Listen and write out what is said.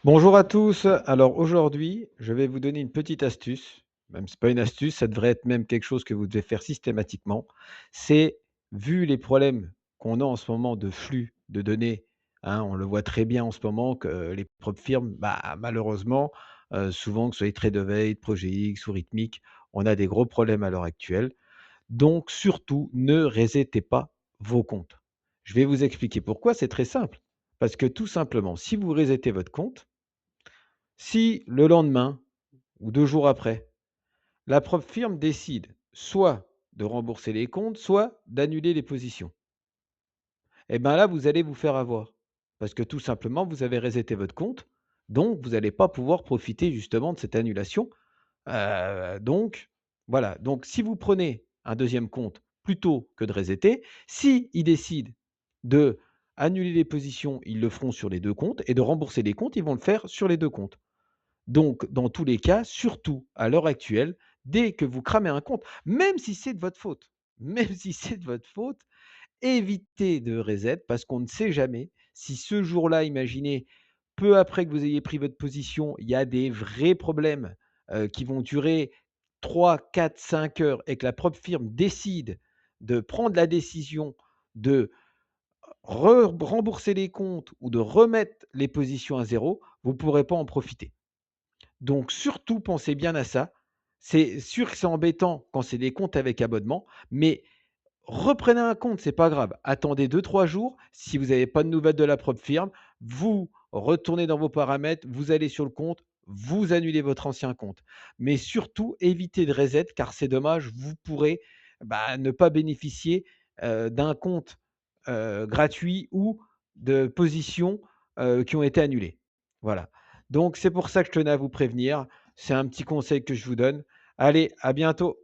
Bonjour à tous. Alors aujourd'hui, je vais vous donner une petite astuce, même c'est pas une astuce, ça devrait être même quelque chose que vous devez faire systématiquement. C'est vu les problèmes qu'on a en ce moment de flux de données, hein, on le voit très bien en ce moment que les propres firmes, bah, malheureusement, souvent que ce soit Tradeway, Projet X ou Rythmic, on a des gros problèmes à l'heure actuelle. Donc surtout, ne resettez pas vos comptes. Je vais vous expliquer pourquoi, c'est très simple. Parce que tout simplement, si vous resettez votre compte, si le lendemain ou 2 jours après, la propre firme décide soit de rembourser les comptes, soit d'annuler les positions, et ben là, vous allez vous faire avoir. Parce que tout simplement, vous avez resetté votre compte, donc vous n'allez pas pouvoir profiter justement de cette annulation. Donc voilà, donc si vous prenez un deuxième compte plutôt que de resetter, s'ils décident d'annuler les positions, ils le feront sur les 2 comptes et de rembourser les comptes, ils vont le faire sur les 2 comptes. Donc, dans tous les cas, surtout à l'heure actuelle, dès que vous cramez un compte, même si c'est de votre faute, même si c'est de votre faute, évitez de reset parce qu'on ne sait jamais si ce jour-là, imaginez, peu après que vous ayez pris votre position, il y a des vrais problèmes, qui vont durer 3, 4, 5 heures et que la propre firme décide de prendre la décision de rembourser les comptes ou de remettre les positions à zéro, vous ne pourrez pas en profiter. Donc surtout, pensez bien à ça. C'est sûr que c'est embêtant quand c'est des comptes avec abonnement, mais reprenez un compte, c'est pas grave. Attendez 2, 3 jours. Si vous n'avez pas de nouvelles de la propre firme, vous retournez dans vos paramètres, vous allez sur le compte, vous annulez votre ancien compte. Mais surtout, évitez de reset car c'est dommage, vous pourrez, bah, ne pas bénéficier, d'un compte, gratuit ou de positions, qui ont été annulées. Voilà. Donc c'est pour ça que je tenais à vous prévenir. C'est un petit conseil que je vous donne. Allez, à bientôt.